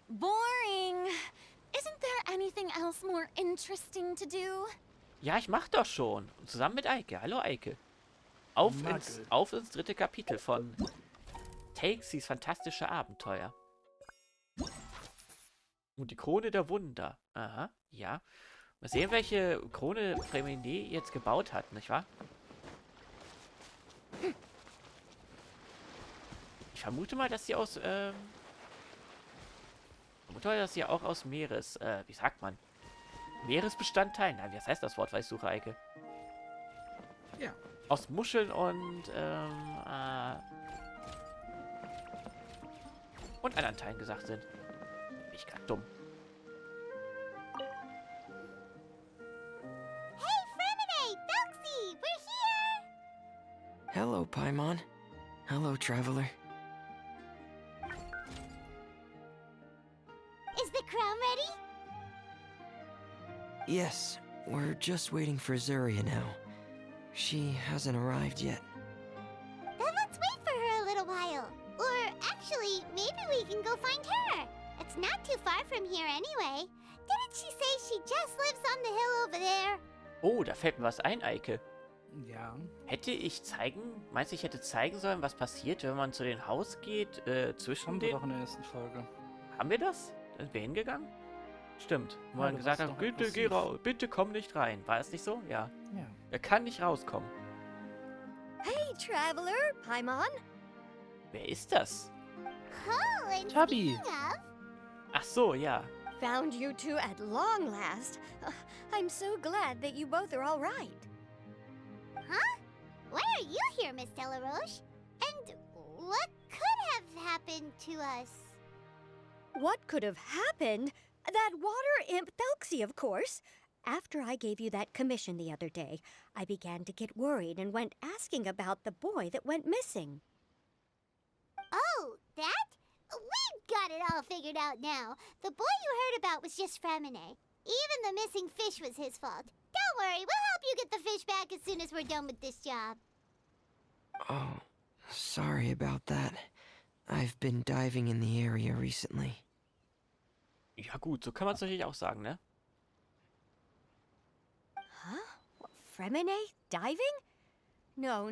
Boring. Isn't there anything else more interesting to do? Ja, ich mach doch schon. Und zusammen mit Eike. Hallo Eike. Auf ins dritte Kapitel von THELXIES fantastische Abenteuer. Und die Krone der Wunder. Aha, ja. Mal sehen, welche Krone Krone jetzt gebaut hat, nicht wahr? Ich vermute mal, dass sie aus, auch aus wie sagt man? Meeresbestandteilen? Nein, was heißt das Wort, weil ich suche, Eike? Ja. Aus Muscheln und anderen Teilen gesagt sind. Bin ich grad dumm. Hey, Fremine! THELXIES! We're here! Hello, Paimon. Hello, traveler. Is the crown ready? Yes, we're just waiting for Zuria now. She hasn't arrived yet. Then let's wait for her a little while. Or actually, maybe we can go find her. It's not too far from here anyway. Didn't she say she just lives on the hill over there? Oh, da fällt mir was ein, Eike. Ja. Meinst du, ich hätte zeigen sollen, was passiert, wenn man zu dem Haus geht, zwischen Haben wir den... doch in der ersten Folge. Haben wir das? Sind wir hingegangen? Stimmt. Wo Ja, man du gesagt warst hat, doch bitte geh aggressiv. raus, bitte komm nicht rein. War es nicht so? Ja. Ja. Er kann nicht rauskommen. Hey, traveler, Paimon. Wer ist das? Oh, and Chubby. speaking of, Ach so, ja. Found you two at long last. I'm so glad that you both are all right. why are you here, Miss Delaroche? And what could have happened to us? What could have happened? That water imp THELXIES, of course. After I gave you that commission the other day, I began to get worried and went asking about the boy that went missing. Oh, that? We've got it all figured out now. The boy you heard about was just Fremine. Even the missing fish was his fault. Don't worry, we'll help you get the fish back as soon as we're done with this job. Oh, sorry about that. I've been diving in the area recently. Ja gut, so kann man es natürlich auch sagen, ne? Huh? Fremine? Diving? No,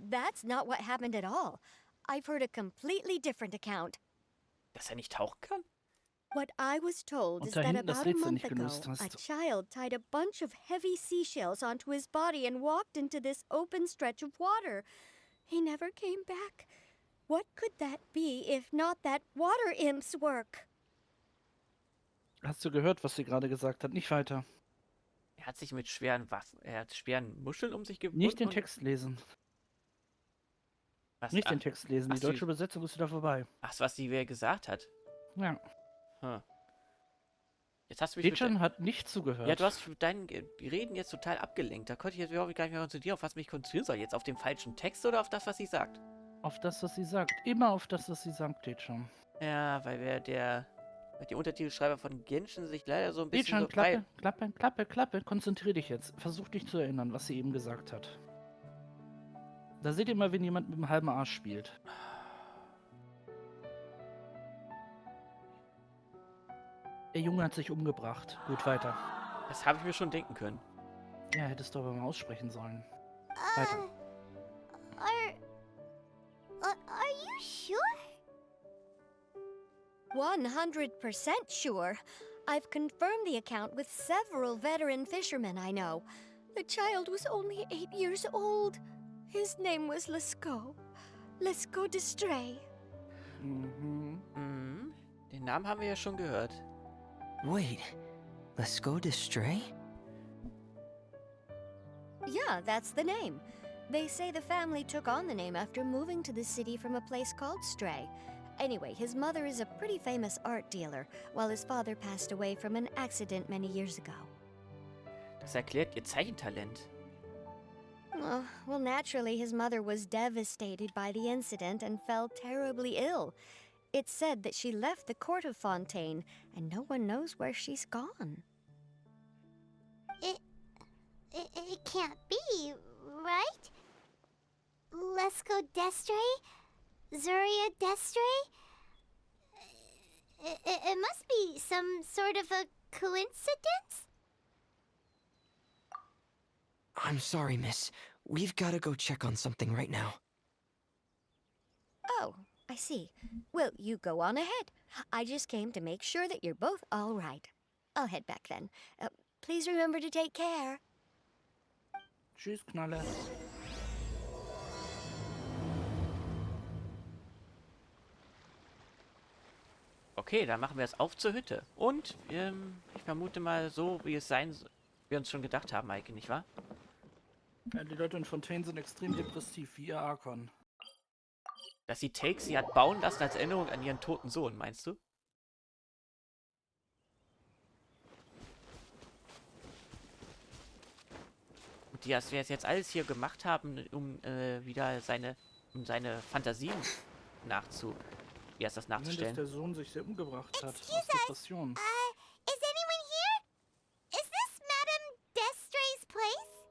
that's not what happened at all. I've heard a completely different account. Dass er nicht tauchen kann? What I was told Und is da that hinten das about a Rätsel month nicht ago, gelöst a hast. child tied a bunch of heavy seashells onto his body and walked into this open stretch of water. He never came back. What could that be if not that water imp's work? Hast du gehört, was sie gerade gesagt hat? Nicht weiter. Er hat sich mit schweren Waffen, er hat schweren Muscheln um sich gebunden. Nicht den und- Text lesen. Was, Nicht den Text lesen. Die was die- deutsche Übersetzung ist wieder vorbei. was sie wer gesagt hat. Ja. Hm. Jetzt hast du mich mit Dichan hat nicht zugehört. Ja, du hast mit deinen Reden jetzt total abgelenkt. Da konnte ich jetzt überhaupt gar nicht mehr konzentrieren, auf was mich konzentrieren soll. Jetzt auf den falschen Text oder auf das, was sie sagt? Auf das, was sie sagt. Immer auf das, was sie sagt, Dichan. Ja, weil die Untertitelschreiber von Genshin sich leider so ein bisschen Dichan, so Klappe. Konzentrier dich jetzt. Versuch dich zu erinnern, was sie eben gesagt hat. Da seht ihr mal, wenn jemand mit einem halben Arsch spielt. Der Junge hat sich umgebracht. Gut, weiter. Das habe ich mir schon denken können. Ja, hättest du aber mal aussprechen sollen. Uh, Weiter. are you sure? 100% sure. I've confirmed the account with several veteran fishermen I know. The child was only 8 years old. His name was Lescaut. Lescaut Distray. Mhm. Mhm. Den Namen haben wir ja schon gehört. Wait, let's go to Stray? Yeah, that's the name. They say the family took on the name after moving to the city from a place called Stray. Anyway, his mother is a pretty famous art dealer, while his father passed away from an accident many years ago. Das erklärt ihr Zeichentalent. Oh, well, naturally, his mother was devastated by the incident and fell terribly ill. It's said that she left the court of Fontaine, and no one knows where she's gone. It can't be, right? Let's go Destray? Zuria Destray? It must be some sort of a coincidence? I'm sorry, miss. We've gotta go check on something right now. Oh, I see. Well, you go on ahead. I just came to make sure that you're both all right. I'll head back then. Please remember to take care. Tschüss, Knalle. Okay, dann machen wir es auf zur Hütte. Und ich vermute mal so, wie es sein wir uns schon gedacht haben, Maike, nicht wahr? Ja, die Leute in Fontaine sind extrem depressiv, wie ihr Arkon. Dass sie THELXIES hat bauen lassen als Erinnerung an ihren toten Sohn, meinst du? Und die, dass wir es jetzt alles hier gemacht haben, um wieder seine Fantasien wie heißt das, Dass nachzustellen. der Sohn sich sehr umgebracht hat. Excuse Aus Depression. Is anyone here? Is this Madame Destray's place?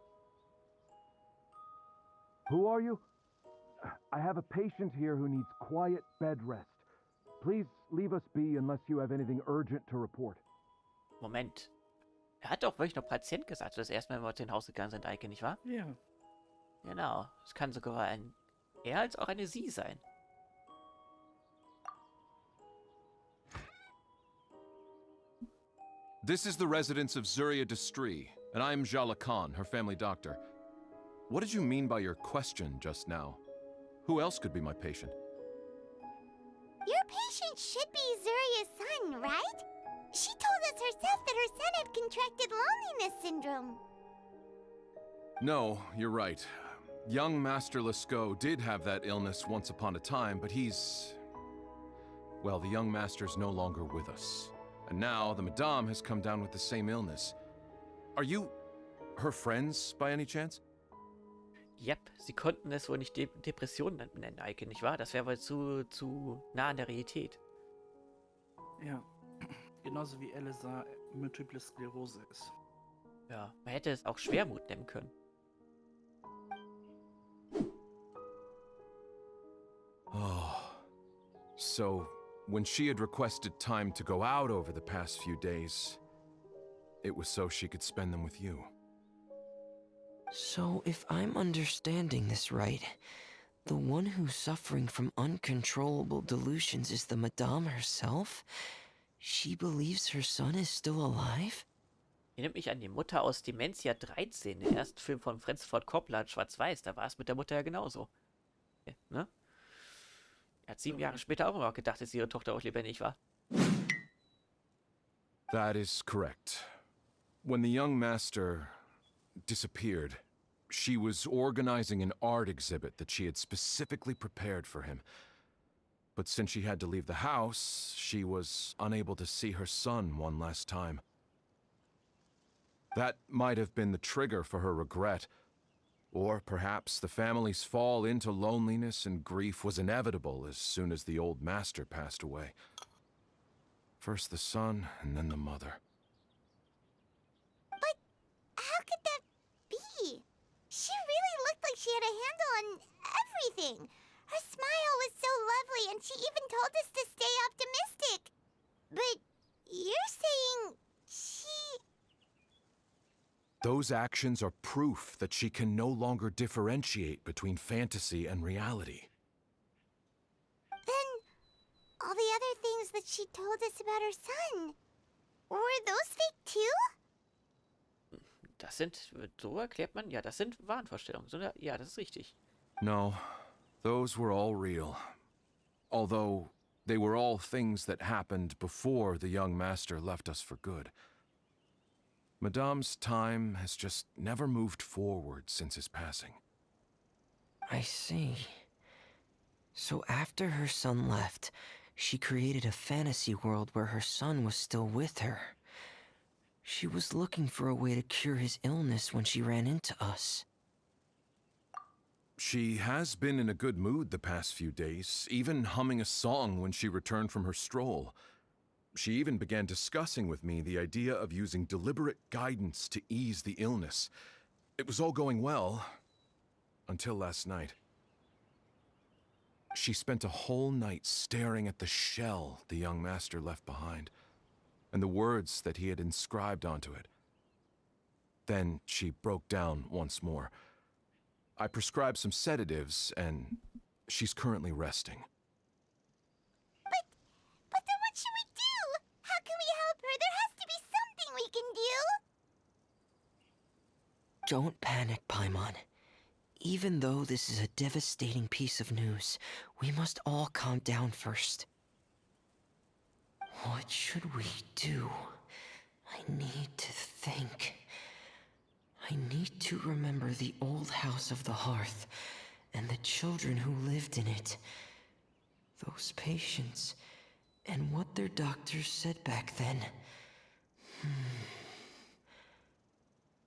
Who are you? I have a patient here who needs quiet bed rest. Please leave us be unless you have anything urgent to report. Moment. Er hat doch wirklich noch Patient gesagt, das erste Mal, wenn wir aus dem Haus gegangen sind, Eike, nicht wahr? Ja. Genau. Es kann sogar ein er als auch eine sie sein. This is the residence of Zurias Kind, and I am Jahre, her family doctor. What did you mean by your question just now? Who else could be my patient? Your patient should be Zuria's son, right? She told us herself that her son had contracted loneliness syndrome. No, you're right. Young Master Lescaut did have that illness once upon a time, but well, the young master's no longer with us. And now the Madame has come down with the same illness. Are you her friends by any chance? Yep, sie konnten es wohl nicht Depression nennen, Eike, nicht wahr? Das wäre wohl zu nah an der Realität. Ja. Genauso wie Elisa Multiple Sklerose ist. Ja, man hätte es auch Schwermut nennen können. Oh. So, when she had requested time to go out over the past few days, it was so she could spend them with you. So, if I'm understanding this right, the one who's suffering from uncontrollable delusions is the Madame herself? She believes her son is still alive? Erinnert mich an die Mutter aus Dementia 13, den ersten Film von Francis Ford Coppola, Schwarz-Weiß. Da war es mit der Mutter ja genauso. Ja, ne? Er hat 7 Jahre später auch immer noch gedacht, dass ihre Tochter auch lebendig war. That is correct. When the young master disappeared, she was organizing an art exhibit that she had specifically prepared for him. But since she had to leave the house, she was unable to see her son one last time. That might have been the trigger for her regret. Or perhaps the family's fall into loneliness and grief was inevitable as soon as the old master passed away. First the son, and then the mother. But how could that be? She really looked like she had a handle on everything. Her smile was so lovely, and she even told us to stay optimistic. But you're saying she... Those actions are proof that she can no longer differentiate between fantasy and reality. Then all the other things that she told us about her son, were those fake too? Das sind, so erklärt man, ja, das sind Wahnvorstellungen. So, ja, das ist richtig. No, those were all real. Although they were all things that happened before the young master left us for good. Madame's time has just never moved forward since his passing. I see. So after her son left, she created a fantasy world where her son was still with her. She was looking for a way to cure his illness when she ran into us. She has been in a good mood the past few days, even humming a song when she returned from her stroll. She even began discussing with me the idea of using deliberate guidance to ease the illness. It was all going well, until last night. She spent a whole night staring at the shell the young master left behind, and the words that he had inscribed onto it. Then she broke down once more. I prescribed some sedatives, and she's currently resting. But then what should we do? How can we help her? There has to be something we can do. Don't panic, Paimon. Even though this is a devastating piece of news, we must all calm down first. What should we do? I need to think. I need to remember the old house of the hearth and the children who lived in it. Those patients and what their doctors said back then.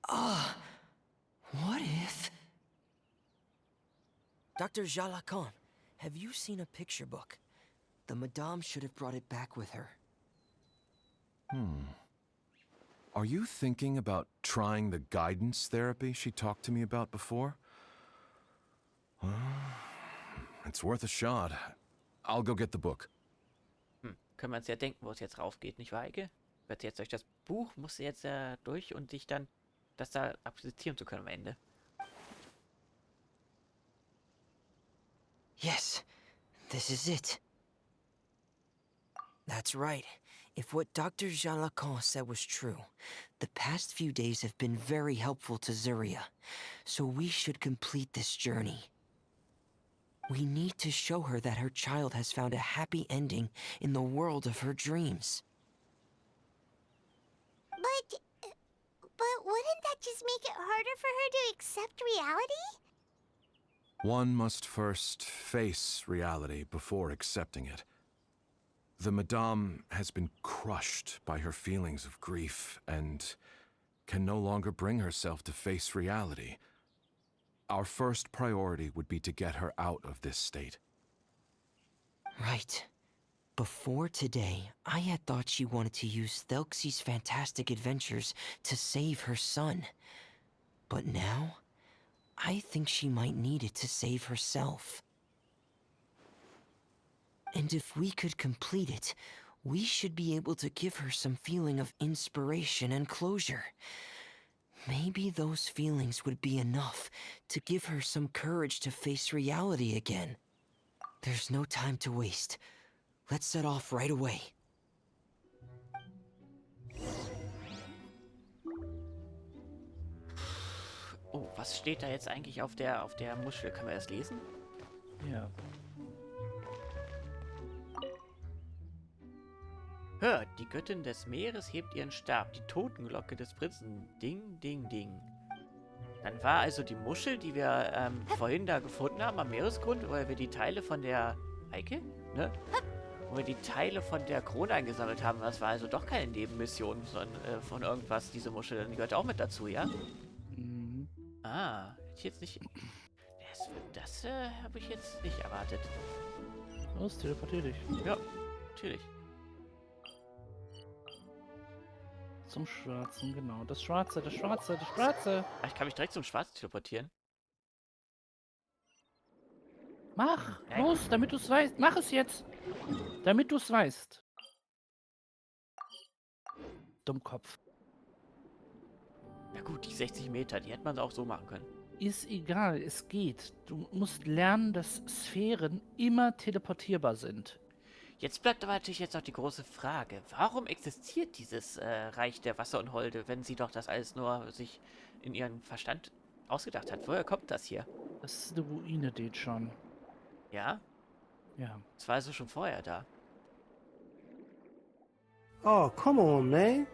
What if... Dr. Jahre, have you seen a picture book? The Madame should have brought it back with her. Are you thinking about trying the guidance therapy she talked to me about before? It's worth a shot. I'll go get the book. Können wir uns ja denken, wo es jetzt raufgeht, nicht wahr, Eike? Wird jetzt durch das Buch, muss sie jetzt durch und sich dann das da akzeptieren zu können am Ende. Yes, this is it. That's right. If what Dr. Jahre said was true, the past few days have been very helpful to Zuria, so we should complete this journey. We need to show her that her child has found a happy ending in the world of her dreams. But wouldn't that just make it harder for her to accept reality? One must first face reality before accepting it. The Madame has been crushed by her feelings of grief and can no longer bring herself to face reality. Our first priority would be to get her out of this state. Right. Before today, I had thought she wanted to use THELXIES' fantastic adventures to save her son. But now, I think she might need it to save herself. And if we could complete it, we should be able to give her some feeling of inspiration and closure. Maybe those feelings would be enough to give her some courage to face reality again. There's no time to waste. Let's set off right away. Oh, was steht da jetzt eigentlich auf der Muschel? Können wir das lesen? Ja. Hört, die Göttin des Meeres hebt ihren Stab, die Totenglocke des Prinzen. Ding, ding, ding. Dann war also die Muschel, die wir vorhin da gefunden haben am Meeresgrund, wo wir die Teile von der Eike, ne? Wo wir die Teile von der Krone eingesammelt haben. Das war also doch keine Nebenmission, sondern von irgendwas, diese Muschel. Die gehört auch mit dazu, ja? Mhm. Ah, hätte ich jetzt nicht... Das habe ich jetzt nicht erwartet. Los, teleportier dich. Ja, natürlich. Zum Schwarzen, genau. Das Schwarze, das Schwarze, das Schwarze. Ah, ich kann mich direkt zum Schwarzen teleportieren. Mach! Nein. Los, damit du es weißt. Mach es jetzt! Damit du es weißt. Dummkopf. Ja gut, die 60 Meter, die hätte man auch so machen können. Ist egal, es geht. Du musst lernen, dass Sphären immer teleportierbar sind. Jetzt bleibt aber natürlich jetzt noch die große Frage. Warum existiert dieses Reich der Wasser und Holde, wenn sie doch das alles nur sich in ihren Verstand ausgedacht hat? Woher kommt das hier? Das ist eine Ruine, det schon. Ja? Ja. Das war also schon vorher da. Oh, come on, man.